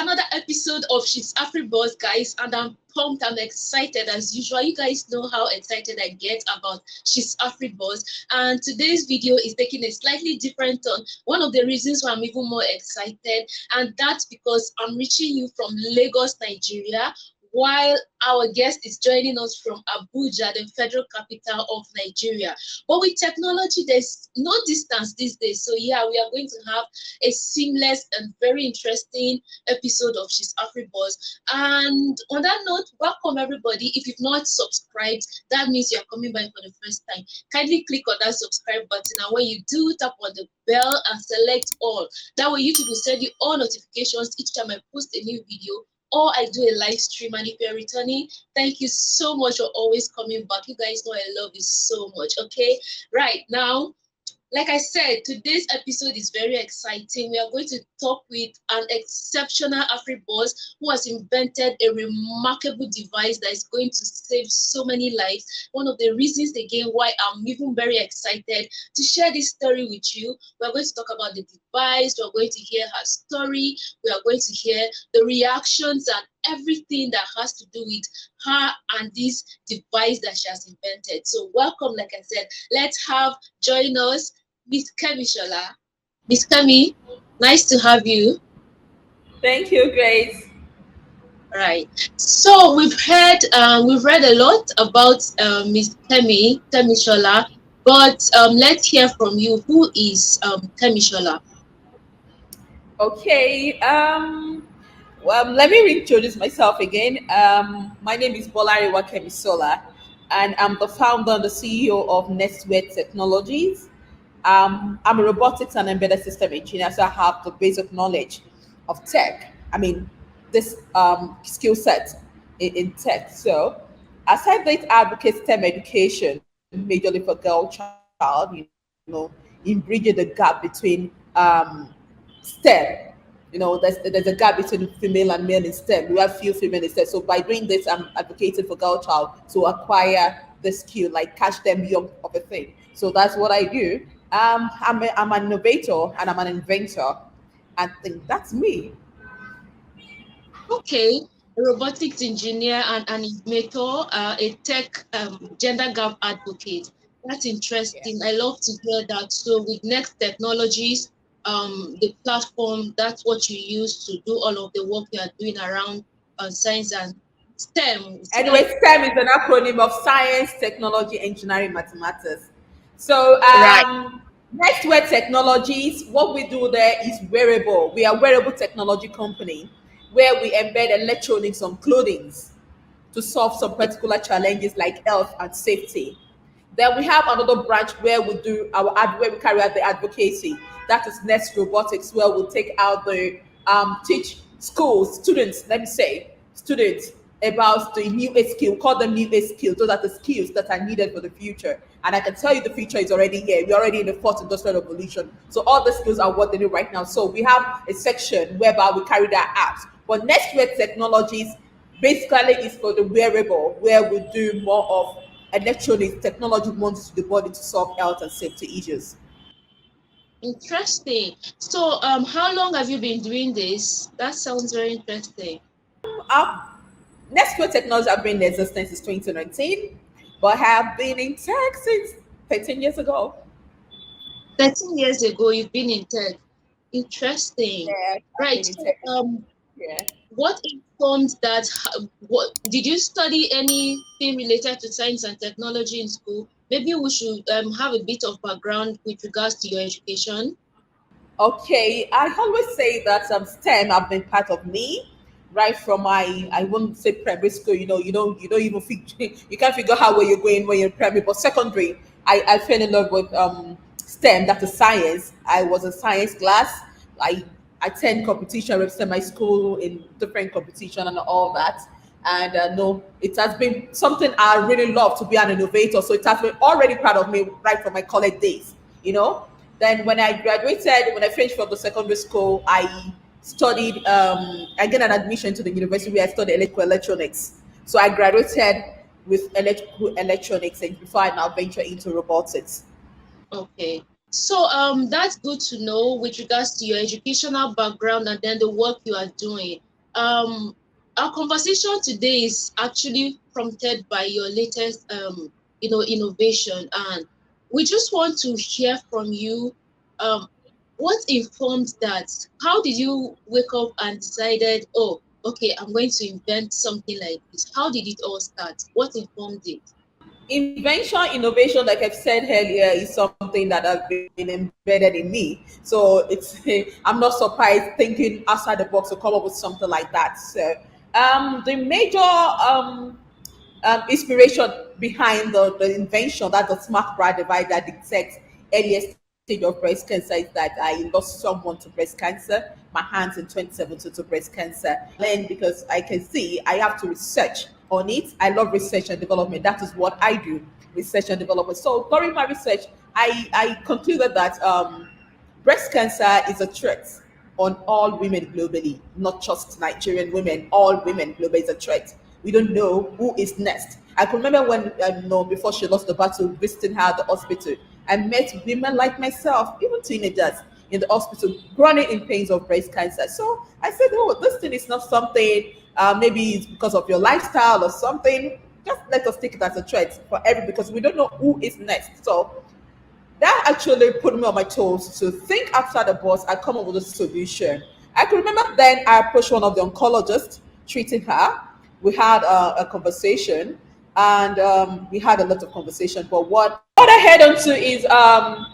another episode of She's AfriBoss, guys, and I'm pumped and excited as usual. You guys know how excited I get about She's AfriBoss, and today's video is taking a slightly different turn. One of the reasons why I'm even more excited, and that's because I'm reaching you from Lagos, Nigeria, while our guest is joining us from Abuja, the federal capital of Nigeria. But with technology, there's no distance these days. So yeah, we are going to have a seamless and very interesting episode of She's AfriBoss. And on that note, welcome everybody. If you've not subscribed, that means you're coming by for the first time. Kindly click on that subscribe button, and when you do, tap on the bell and select all. That way YouTube will send you all notifications each time I post a new video or I do a live stream. And if you're returning, thank you so much for always coming back. You guys know I love you so much. Okay, right now, like I said, today's episode is very exciting. We are going to talk with an exceptional AfriBoss who has invented a remarkable device that is going to save so many lives. One of the reasons, again, why I'm even very excited to share this story with you. We are going to talk about the device. We are going to hear her story. We are going to hear the reactions and everything that has to do with her and this device that she has invented. So welcome, like I said. Let's have join us Miss Kemi Shola. Miss Kemi, nice to have you. Thank you, Grace. Right. So we've read a lot about Miss Kemi Shola, but let's hear from you. Who is Kemi Shola? Okay. Well, let me reintroduce myself again. My name is Bolariwa Kemisola, and I'm the founder and the CEO of Nestware Technologies. I'm a robotics and embedded system engineer, so I have the basic knowledge of tech. I mean, this skill set in tech. So, aside that, advocate STEM education, majorly for girl child, in bridging the gap between STEM. There's a gap between female and male in STEM. We have few female in STEM. So by doing this, I'm advocating for girl child to acquire the skill, like catch them young of a thing. So that's what I do. I'm an innovator and I'm an inventor. I think that's me. Okay, a robotics engineer and an innovator, a tech gender gap advocate. That's Yeah. interesting. I love to hear that. So with Next Technologies, the platform, that's what you use to do all of the work you are doing around science and STEM. Anyway, STEM is an acronym of science, technology, engineering, mathematics. So, Right. next word technologies, what we do there is wearable. We are a wearable technology company where we embed electronics on clothing to solve some particular challenges like health and safety. Then we have another branch where we do where we carry out the advocacy. That is Nest Robotics, where we take out the teach schools, students, let me say, students about the new age skill, call them new age skills. Those are the skills that are needed for the future. And I can tell you the future is already here. We're already in the fourth industrial revolution. So all the skills are what they need right now. So we have a section whereby we carry that out. But next wave technologies basically is for the wearable, where we do more of electronics technology mounted to the body to solve health and safety issues. Interesting. So how long have you been doing this? That sounds very interesting. Our next wave technology have been in existence since 2019, but have been in tech since 13 years ago. 13 years ago, you've been in tech. Interesting. Yeah, I've Right. been in So, tech. Yeah. what informed that? What did you study anything related to science and technology in school? Maybe we should have a bit of background with regards to your education. Okay, I always say that STEM have been part of me right from my I won't say primary school. You don't even you can't figure out where you're going when you're in primary, but secondary, I fell in love with STEM. That is science. I was a science class. I I attend competition, represent my school in different competition and all that. And no, it has been something I really love to be an innovator. So it has been already part of me right from my college days, you know. Then when I graduated, when I finished from the secondary school, I studied, I get an admission to the university where I studied electrical electronics. So I graduated with electrical electronics and before I now venture into robotics. Okay. So that's good to know with regards to your educational background and then the work you are doing. Um, our conversation today is actually prompted by your latest, innovation, and we just want to hear from you. Um, what informed that? How did you wake up and decided, oh, okay, I'm going to invent something like this? How did it all start? What informed it? Invention, innovation, like I've said earlier, is something that has been embedded in me. So it's I'm not surprised thinking outside the box to come up with something like that. So the major inspiration behind the invention that the smart bra device that detects earlier stage of breast cancer is that I lost someone to breast cancer. My hands in 2017 to breast cancer. Learn because I can see I have to research on it. I love research and development. That is what I do, research and development. So during my research, I concluded that breast cancer is a threat on all women globally, not just Nigerian women. All women globally is a threat. We don't know who is next. I can remember when, no, before she lost the battle, visiting her at the hospital. I met women like myself, even teenagers, in the hospital, chronic in pains of breast cancer. So I said, oh, this thing is not something, maybe it's because of your lifestyle or something. Just let us take it as a threat for every, because we don't know who is next. So that actually put me on my toes to think outside the box and come up with a solution. I can remember then I approached one of the oncologists treating her. We had a conversation, and we had a lot of conversation. But what I head on to is that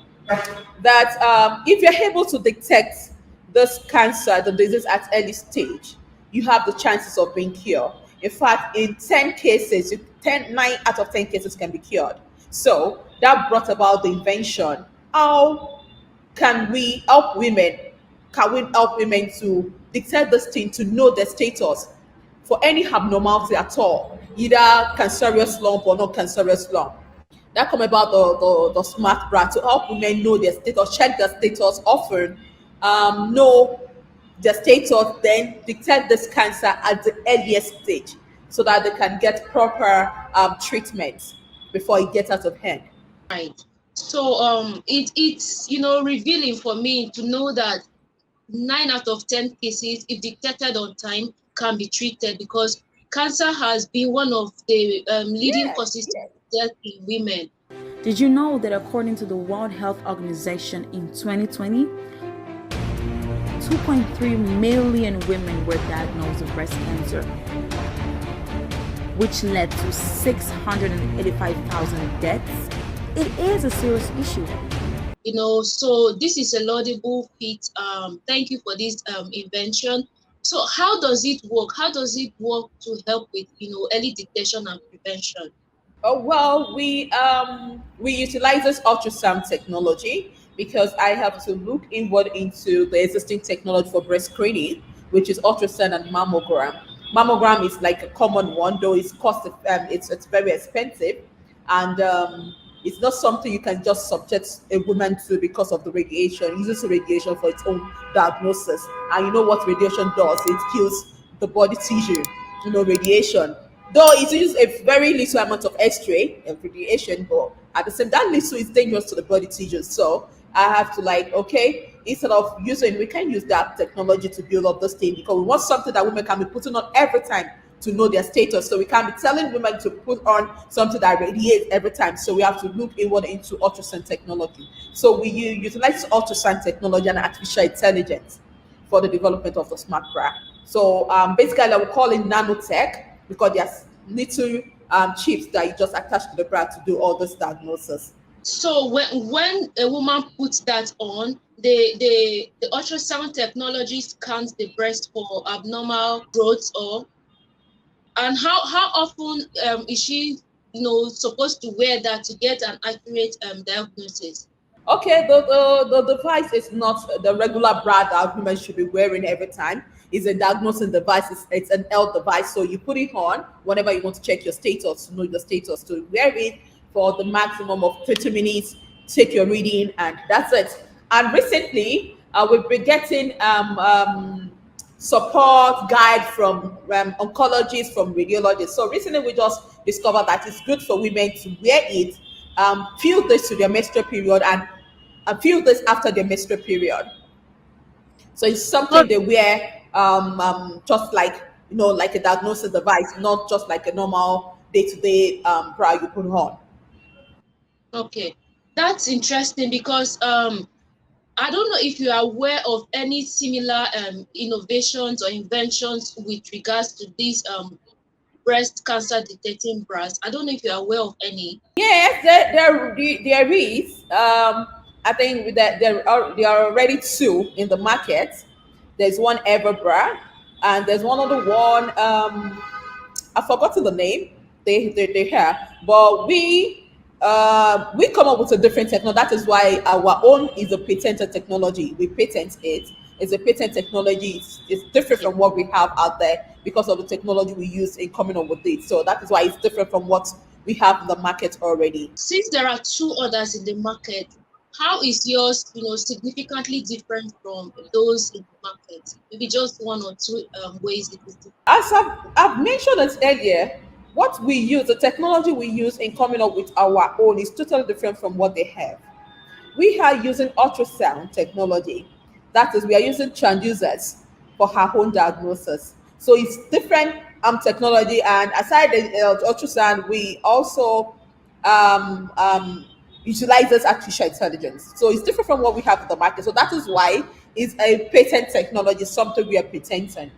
if you're able to detect this cancer, the disease at early stage, you have the chances of being cured. In fact, in 10 cases, 9 out of 10 cases can be cured. So that brought about the invention. How can we help women? Can we help women to detect this thing, to know their status for any abnormality at all, either cancerous lump or not cancerous lump? That come about the smart bra to help women know their status, check their status often, know their status, then detect this cancer at the earliest stage so that they can get proper treatment before it gets out of hand. Right. So it's revealing for me to know that 9 out of 10 cases, if detected on time, can be treated, because cancer has been one of the leading Yes, causes yes. of death in women. Did you know that according to the World Health Organization in 2020, 2.3 million women were diagnosed with breast cancer, which led to 685,000 deaths? It is a serious issue. So this is a laudable feat. Thank you for this invention. So how does it work? How does it work to help with early detection and prevention? Oh, well, we utilize this ultrasound technology because I have to look inward into the existing technology for breast screening, which is ultrasound and mammogram. Mammogram is like a common one, though it's very expensive, and it's not something you can just subject a woman to because of the radiation. It uses radiation for its own diagnosis, and you know what radiation does? It kills the body tissue. Radiation. Though it uses a very little amount of X-ray and radiation, but at the same that little is dangerous to the body tissue. So I have to okay, instead of we can use that technology to build up this thing because we want something that women can be putting on every time to know their status. So we can't be telling women to put on something that radiates every time. So we have to look inward into ultrasound technology. So we utilize ultrasound technology and artificial intelligence for the development of the smart bra. So basically, I would call it nanotech because there's little chips that you just attach to the bra to do all this diagnosis. So when a woman puts that on, the ultrasound technology scans the breast for abnormal growth, and how often is she supposed to wear that to get an accurate diagnosis? Okay, the device is not the regular bra that women should be wearing every time. It's a diagnosing device. It's an health device. So you put it on whenever you want to check your status, to know your status, to wear it for the maximum of 30 minutes, take your reading, and that's it. And recently, we've been getting support guide from oncologists, from radiologists. So recently, we just discovered that it's good for women to wear it, feel this to their menstrual period, and feel this after their menstrual period. So it's All something they wear just like like a diagnosis device, not just like a normal day-to-day bra you put on. Okay, that's interesting because I don't know if you are aware of any similar innovations or inventions with regards to these breast cancer detecting bras. I don't know if you're aware of any. Yes, there is. I think that there are already two in the market. There's one Everbra, and there's one other one. I've forgotten the name. They have, but we come up with a different technology. That is why our own is a patented technology. We patent it. It's a patent technology. It's different Okay. from what we have out there because of the technology we use in coming up with it. So that is why it's different from what we have in the market already. Since there are two others in the market, how is yours, significantly different from those in the market? Maybe just one or two ways it is different. As I've mentioned it earlier, what we use, the technology we use in coming up with our own is totally different from what they have. We are using ultrasound technology. That is, we are using transducers for our own diagnosis. So it's different technology. And aside the ultrasound, we also utilizes artificial intelligence. So it's different from what we have in the market. So that is why it's a patent technology, something we are patenting.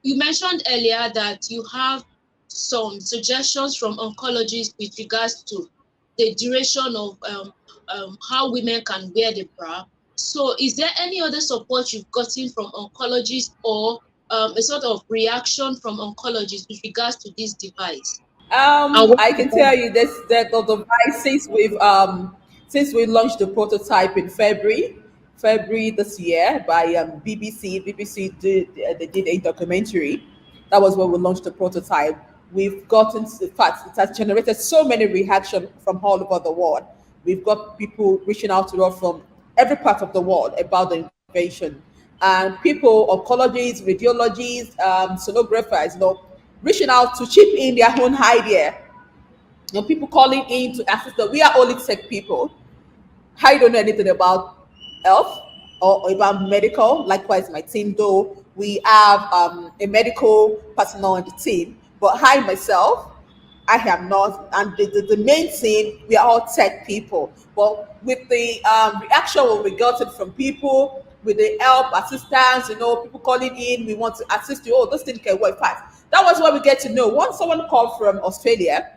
You mentioned earlier that you have some suggestions from oncologists with regards to the duration of how women can wear the bra. So, is there any other support you've gotten from oncologists or a sort of reaction from oncologists with regards to this device? And what I is can that? tell you this that the device since we launched the prototype in February this year by BBC. BBC did they did a documentary. That was when we launched the prototype. We've gotten, in fact, it has generated so many reactions from all over the world. We've got people reaching out to us from every part of the world about the invention, and people, oncologists, radiologists, sonographers, reaching out to chip in their own idea. People calling in to assist them. We are only tech people. I don't know anything about health or about medical. Likewise, my team, though we have a medical personnel on the team, but I myself, I am not. And the main team, we are all tech people. But with the reaction we gotten from people, with the help, assistance, people calling in, we want to assist you. Oh, this thing can work fast. That was what we get to know. Once someone called from Australia,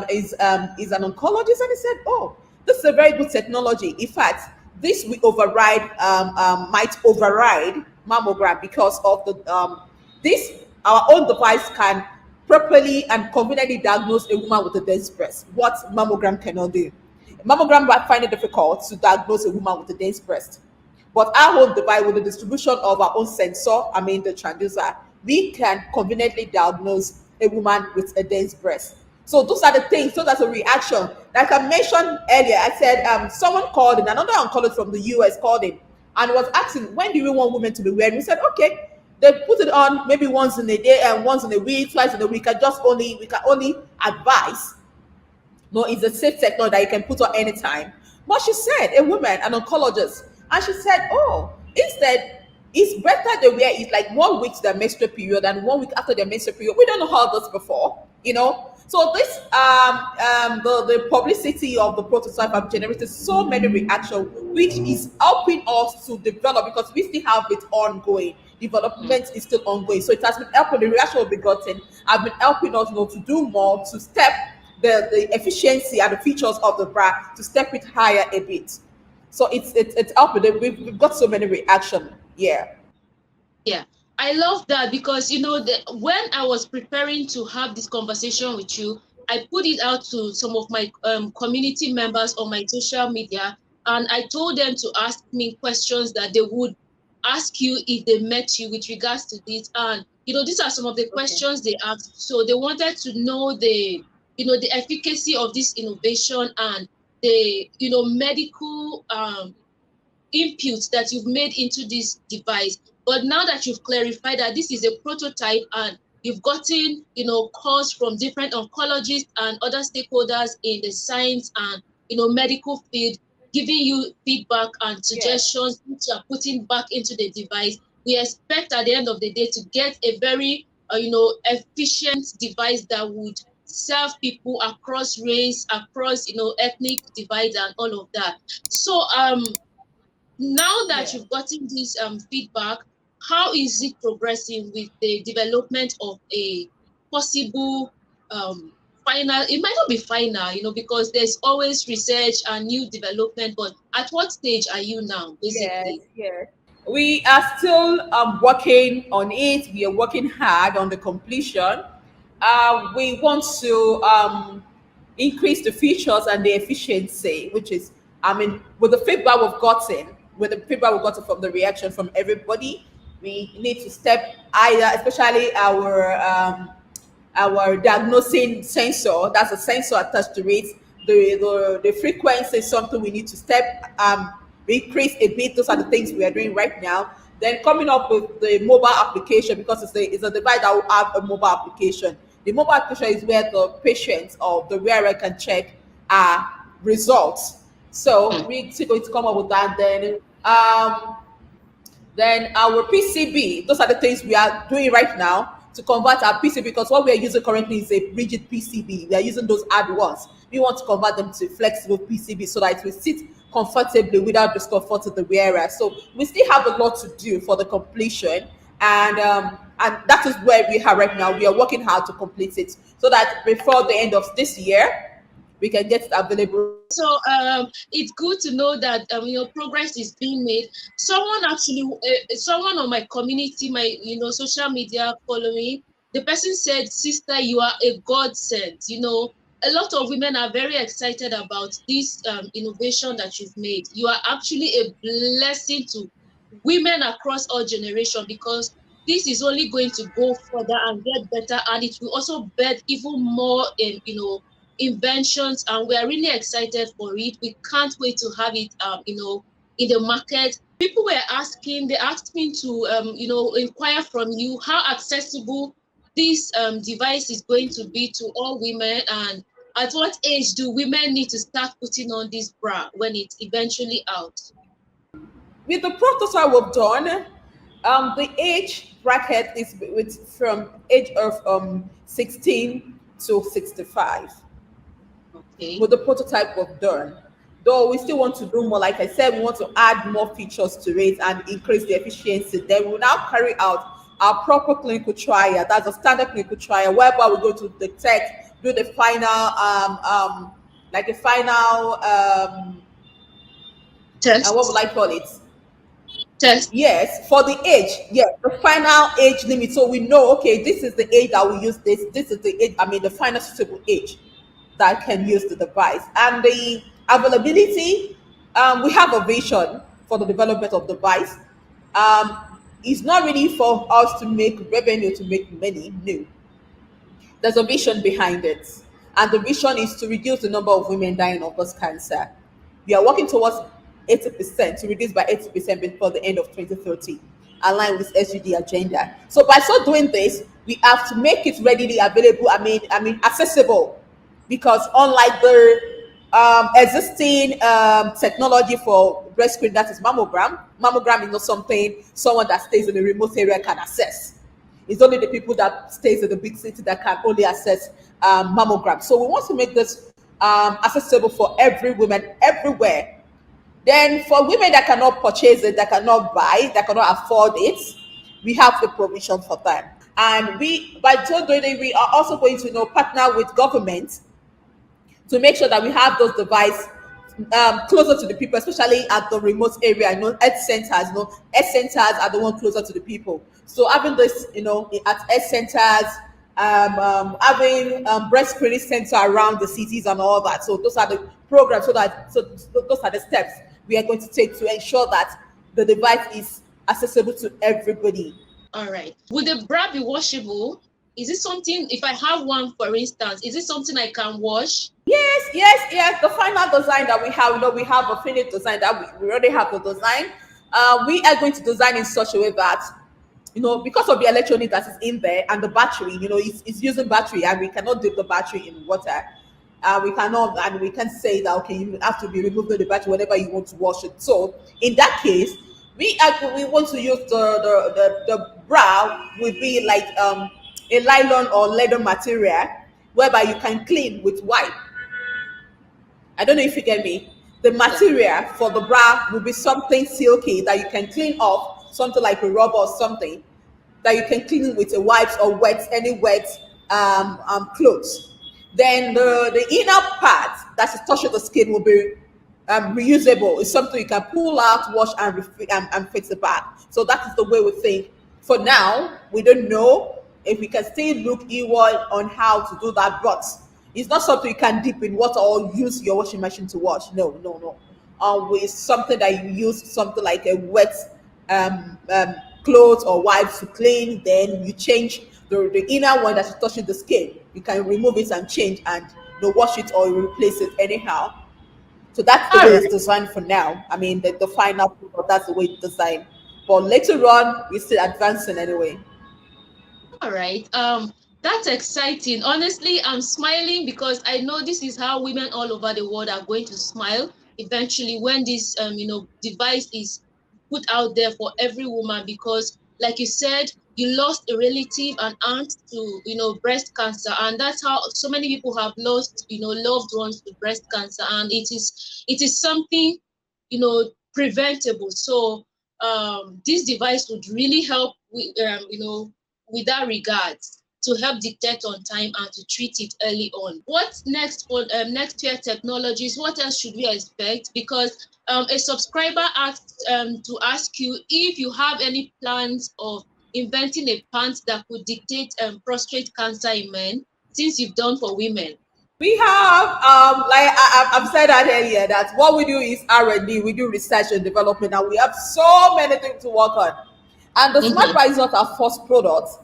is an oncologist, and he said, "Oh, this is a very good technology. In fact, this we override might override mammogram because of the this our own device can properly and conveniently diagnose a woman with a dense breast. What mammogram cannot do. Mammogram might find it difficult to diagnose a woman with a dense breast. But our own device with the distribution of our own sensor, I mean the transducer, we can conveniently diagnose a woman with a dense breast. So those are the things. So that's a reaction. Like I mentioned earlier, I said someone called in, another oncologist from the US called in and was asking, when do we want women to be wearing? We said, okay, they put it on maybe once in a day and once in a week, twice in a week. We can only advise. No, it's a safe technology that you can put on anytime. But she said, a woman, an oncologist, and she said, oh, instead, it's better they wear it like 1 week to their menstrual period and 1 week after their menstrual period. We don't know how this before. So this the publicity of the prototype have generated so many reactions, which is helping us to develop because we still have it ongoing. Development is still ongoing. So it has been helping the reaction we've gotten have been helping us to do more, to step the efficiency and the features of the bra to step it higher a bit. So it's helping. We've got so many reaction. Yeah. Yeah, I love that because when I was preparing to have this conversation with you, I put it out to some of my community members on my social media, and I told them to ask me questions that they would ask you if they met you with regards to this. And these are some of the Okay. questions they asked. So they wanted to know the efficacy of this innovation and the medical inputs that you've made into this device. But now that you've clarified that this is a prototype and you've gotten, calls from different oncologists and other stakeholders in the science and, medical field, giving you feedback and Yes. suggestions which you are putting back into the device. we expect at the end of the day to get a very efficient device that would serve people across race, across ethnic divide and all of that. So now that Yeah. you've gotten this feedback, how is it progressing with the development of a possible um, final? It might not be final, because there's always research and new development. But at what stage are you now, Yes, basically? yes. We are still working on it. We are working hard on the completion. We want to increase the features and the efficiency, which is, I mean, with the feedback we've gotten from the reaction from everybody, we need to step either, especially our diagnosing sensor. That's a sensor attached to it. The frequency is something we need to step increase a bit. Those are the things we are doing right now. Then coming up with the mobile application, because it's a device that will have a mobile application. The mobile application is where the patient or the wearer can check results. So Hmm. we're still going to come up with that. Then our PCB, those are the things we are doing right now to convert our PCB, because what we are using currently is a rigid PCB. We are using those hard ones. We want to convert them to flexible PCB so that it will sit comfortably without discomfort to the wearer. So we still have a lot to do for the completion, and that is where we are right now. We are working hard to complete it so that before the end of this year, we can get it available. So it's good to know that progress is being made. Someone on my community, my social media following, the person said, "Sister, you are a godsend." A lot of women are very excited about this innovation that you've made. You are actually a blessing to women across all generations, because this is only going to go further and get better, and it will also birth even more in inventions, and we are really excited for it. We can't wait to have it in the market. People were asking, they asked me to inquire from you how accessible this device is going to be to all women, and at what age do women need to start putting on this bra when it's eventually out? With the prototype we've done, the age bracket is from age of 16 to 65. Okay. With the prototype we've done, though we still want to do more. Like I said, we want to add more features to it and increase the efficiency. Then we'll now carry out our proper clinical trial. That's a standard clinical trial whereby we go to detect, do the final like the final what would Test. I call it? Test. Yes, for the age. Yes, the final age limit. So we know, okay, this is the age that we use this. This is the age, I mean, the final suitable age that can use the device. And the availability, we have a vision for the development of the device. It's not really for us to make revenue, to make money. No, there's a vision behind it. And the vision is to reduce the number of women dying of breast cancer. We are working towards 80%, to reduce by 80% before the end of 2030, aligned with SGD agenda. So by so doing this, we have to make it readily available, I mean accessible, because unlike the existing technology for breast screen, that is mammogram is not something someone that stays in a remote area can access. It's only the people that stays in the big city that can only access mammogram. So we want to make this accessible for every woman everywhere. Then for women that cannot purchase it, that cannot buy, that cannot afford it, we have the provision for them. And we, by so doing it, we are also going to partner with government to make sure that we have those devices closer to the people, especially at the remote area. Health centers, health centers are the one closer to the people. So having this, at health centers, having breast screening center around the cities and all that. So those are the programs. So those are the steps we are going to take to ensure that the device is accessible to everybody. All right. Would the bra be washable? Is it something, if I have one, for instance, is it something I can wash? Yes, yes, yes. The final design that we have, we have a finished design that we already have the design. We are going to design in such a way that, because of the electronic that is in there and the battery, it's using battery, and we cannot dip the battery in water. We cannot, and we can say that, okay, you have to be removing the battery whenever you want to wash it. So in that case, We want to use the bra will be like a nylon or leather material whereby you can clean with wipe. I don't know if you get me. The Yeah. material for the bra will be something silky that you can clean off, something like a rubber or something that you can clean with a wipes or wet any wet clothes. Then the inner part that is touching the skin will be reusable. It's something you can pull out, wash, and fix it back. So that is the way we think. For now, we don't know if we can still look inward on how to do that, but it's not something you can dip in water or use your washing machine to wash. No, no, no. With something that you use, something like a wet um, um, clothes or wipes to clean, then you change the inner one that's touching the skin. You can remove it and change and wash it or replace it anyhow. So that's the All way it's right. designed for now. I mean, the final product, that's the way it's designed. But later on, we're still advancing anyway. All right. That's exciting. Honestly, I'm smiling because I know this is how women all over the world are going to smile eventually when this device is put out there for every woman because like you said, you lost a relative, an aunt to, breast cancer, and that's how so many people have lost, loved ones to breast cancer, and it is something, preventable. So this device would really help with that regard to help detect on time and to treat it early on. What's next for next year technologies? What else should we expect? Because a subscriber asked to ask you if you have any plans of inventing a pant that could dictate prostate cancer in men, since you've done for women. We have, like I've said that earlier, that what we do is R&D. We do research and development, and we have so many things to work on. And the smart Mm-hmm. bra is not our first product.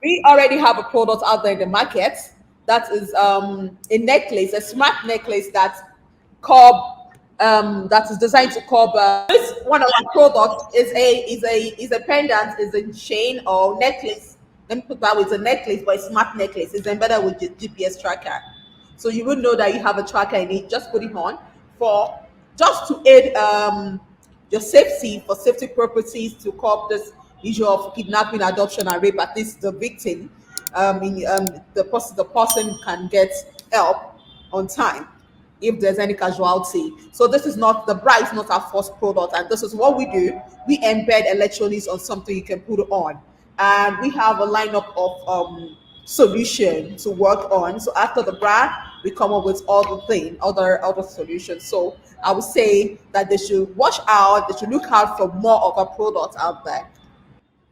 We already have a product out there in the market that is a necklace, a smart necklace that is designed to curb. This one of our products is a pendant, is a chain or necklace. Let me put that with a necklace, but a smart necklace. It's embedded with the GPS tracker, so you will know that you have a tracker in it. Just put it on for just to aid your safety, for safety purposes, to curb this issue of kidnapping, adoption, and rape. At least the victim, the person can get help on time if there's any casualty. So this is not, the bra is not our first product, and this is what we do. We embed electronics on something you can put on, and we have a lineup of solution to work on. So after the bra, we come up with other solutions. So I would say that they should watch out, they should look out for more of our products out there.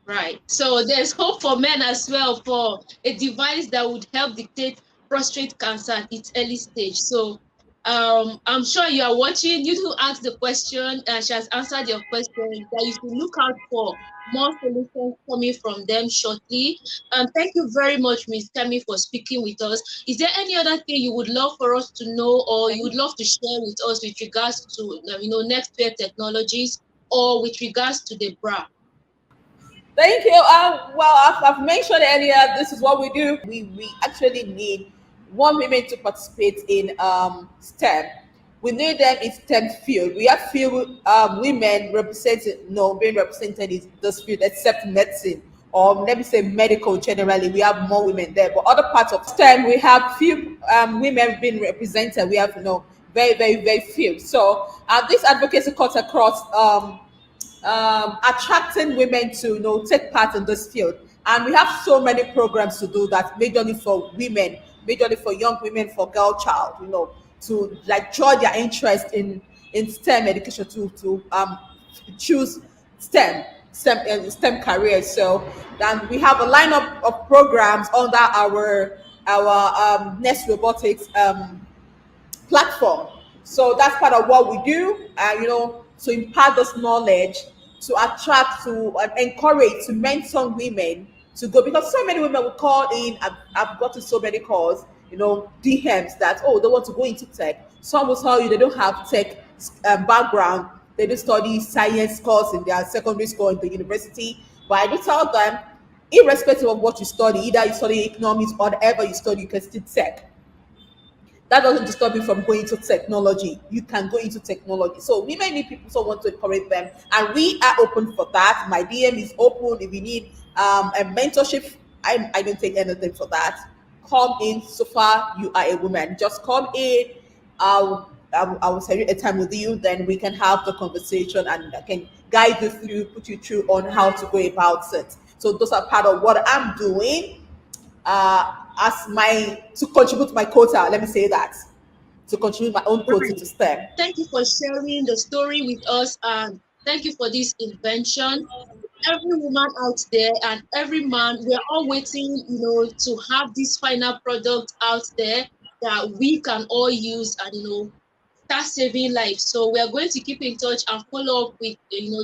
Right. So there's hope for men as well for a device that would help dictate prostate cancer at its early stage. So I'm sure you are watching. You who asked the question, and she has answered your question, that you should look out for more solutions coming from them shortly. Thank you very much, Miss Kemi, for speaking with us. Is there any other thing you would love for us to know, or you would love to share with us with regards to next year technologies, or with regards to the bra? Thank you. Well, I've mentioned earlier, this is what we do. We actually need more women to participate in STEM. We need them in STEM field. We have few women represented, no, being represented in this field, except medicine, or let me say medical generally. We have more women there, but other parts of STEM, we have few women being represented. We have, very, very, very few. So this advocacy cuts across attracting women to take part in this field, and we have so many programs to do that, majorly for women, majorly for young women, for girl child, to like draw their interest in STEM education, to choose STEM careers. So then we have a lineup of programs under our Nest Robotics platform. So that's part of what we do, to impart this knowledge, to attract, to encourage, to mentor women to go, because so many women will call in. I've gotten so many calls, DMs, that, oh, they want to go into tech. Some will tell you they don't have tech background. They do study science course in their secondary school, in the university. But I do tell them, irrespective of what you study, either you study economics or whatever you study, you can still tech. That doesn't disturb you from going into technology. You can go into technology. So women need people who want to encourage them, and we are open for that. My DM is open. If you need a mentorship, I don't take anything for that. Come in. So far, you are a woman. Just come in. I will schedule a time with you. Then we can have the conversation, and I can guide you through, put you through on how to go about it. So those are part of what I'm doing as my to contribute to my quota. Let me say that, to contribute my own quota Right. to STEM. Thank you for sharing the story with us, and thank you for this invention. Every woman out there and every man, we're all waiting, to have this final product out there that we can all use and, start saving lives. So we are going to keep in touch and follow up with,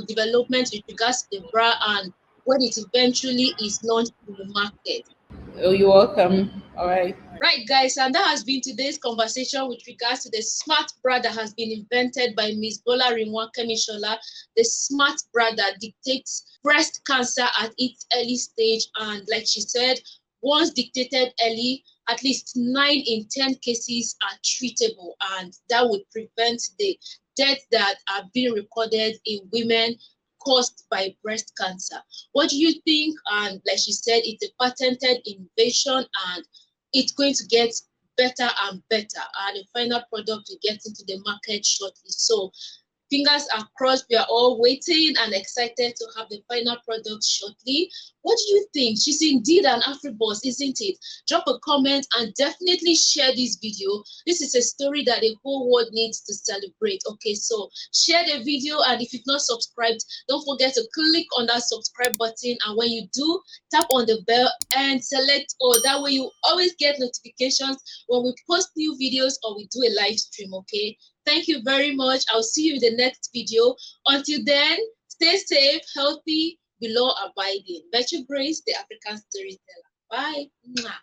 developments with regards to the bra and when it eventually is launched in the market. Oh, you're welcome. All right. Right, guys, and that has been today's conversation with regards to the smart bra that has been invented by Miss Bola Rinwa Kemishola. The smart bra that dictates breast cancer at its early stage, and like she said, once dictated early, at least 9 in 10 cases are treatable, and that would prevent the deaths that are being recorded in women caused by breast cancer. What do you think? And like she said, it's a patented innovation, and it's going to get better and better, and the final product will get into the market shortly. So fingers are crossed. We are all waiting and excited to have the final product shortly. What do you think? She's indeed an AfriBoss, isn't it? Drop a comment and definitely share this video. This is a story that the whole world needs to celebrate. Okay, so share the video, and if you've not subscribed, don't forget to click on that subscribe button. And when you do, tap on the bell and select all. That way you always get notifications when we post new videos or we do a live stream. Okay, thank you very much. I'll see you in the next video. Until then, stay safe, healthy, below abiding. Virtue Grace, the African storyteller. Bye. Mwah.